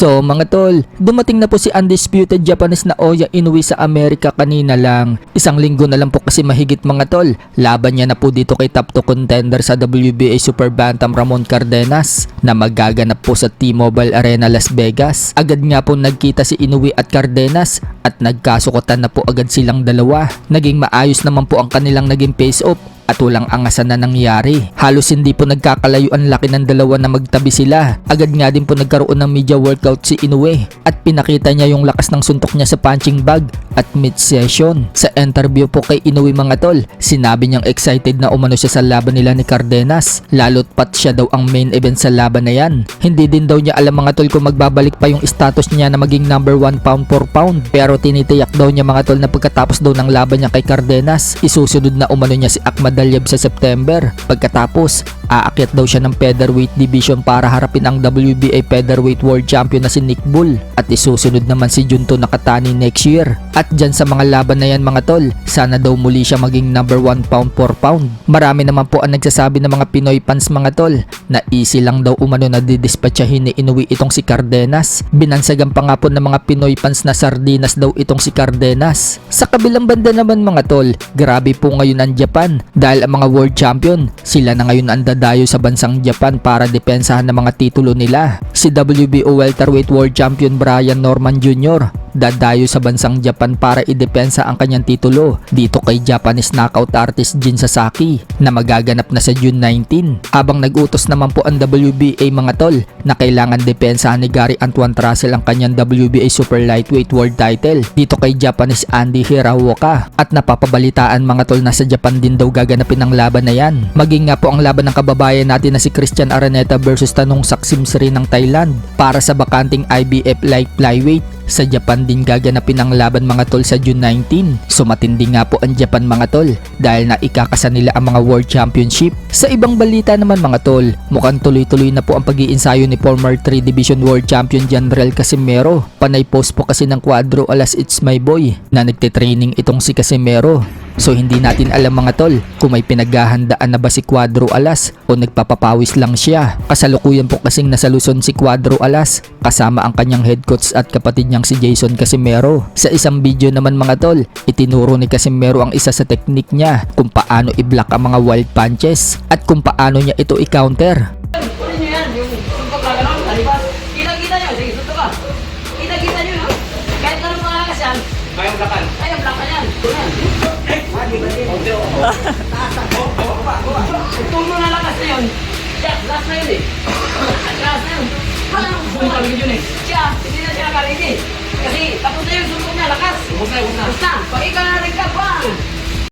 So mga tol, dumating na po si undisputed Japanese na Naoya Inoue sa Amerika kanina lang. Isang linggo na lang po kasi mahigit mga tol. Laban niya na po dito kay top 2 contender sa WBA Super Bantam Ramon Cardenas na magaganap po sa T-Mobile Arena Las Vegas. Agad nga po nagkita si Inoue at Cardenas at nagkasukotan na po agad silang dalawa. Naging maayos naman po ang kanilang naging face-off at walang angasan na nangyari. Halos hindi po nagkakalayo ang laki ng dalawa na magtabi sila. Agad nga din po nagkaroon ng media workout si Inoue at pinakita niya yung lakas ng suntok niya sa punching bag at mid-session. Sa interview po kay Inoue mga tol, sinabi niyang excited na umano siya sa laban nila ni Cardenas. Lalo't pat siya daw ang main event sa laban na yan. Hindi din daw niya alam mga tol kung magbabalik pa yung status niya na maging number 1 pound for pound. Pero tinitiyak daw niya mga tol na pagkatapos daw ng laban niya kay Cardenas, isusunod na umano niya si Ahmad Dalyab sa September. Pagkatapos, aakyat daw siya ng featherweight division para harapin ang WBA featherweight world champion na si Nick Bull. At isusunod naman si Junto Nakatani next year. At dyan sa mga laban na yan mga tol, sana daw muli siya maging number 1 pound for pound. Marami naman po ang nagsasabi ng mga Pinoy fans mga tol na easy lang daw umano na didispatchahin ni Inoue itong si Cardenas. Binansagan pa nga po ng mga Pinoy fans na sardinas daw itong si Cardenas. Sa kabilang banda naman mga tol, grabe po ngayon ang Japan dahil ang mga world champion, sila na ngayon ang dadayo sa bansang Japan para depensahan ng mga titulo nila. Si WBO welterweight world champion Brian Norman Jr. dadayo sa bansang Japan para idepensa ang kanyang titulo dito kay Japanese knockout artist Jin Sasaki na magaganap na sa June 19. Habang nag-utos naman po ang WBA mga tol na kailangan depensahan ni Gary Antoine Russell ang kanyang WBA super lightweight world title dito kay Japanese Andy Hiraoka. At napapabalitaan mga tol na sa Japan din daw gaganapin ang laban na yan. Maging nga po ang laban ng kababayan natin na si Christian Araneta versus Tanong Saksimsri ng Thailand para sa bakanting IBF light flyweight. Sa Japan din gaganapin ang laban mga tol sa June 19. So matindi nga po ang Japan mga tol dahil na ikakasa nila ang mga World Championship. Sa ibang balita naman mga tol, mukhang tuloy-tuloy na po ang pag-iinsayo ni former 3 Division World Champion Janrel Casimero. Panay post po kasi ng Cuadro Alas It's My Boy na nagtitraining itong si Casimero. So hindi natin alam mga tol kung may pinaghahandaan na ba si Cuadro Alas o nagpapapawis lang siya. Kasalukuyan po kasing nasa Luzon si Cuadro Alas kasama ang kanyang head coach at kapatid niyang si Jason Casimero. Sa isang video naman mga tol, itinuro ni Casimero ang isa sa teknik niya kung paano i-block ang mga wild punches at kung paano niya ito i-counter. Kita-kita nyo, sige, suntok ka. Kita-kita nyo, no? Kahit anong mga lakas yan. Kayang blakan. Kayang blakan yan. Tunan. Kung mga lakas na yun, siya, last na yun eh. Last na yun. Parang bumalik yun eh. Siya, hindi na siya nakarin eh. Kasi tapos na yung suntok niya, lakas. Huwag na. Pag ikaw na rin ka pa.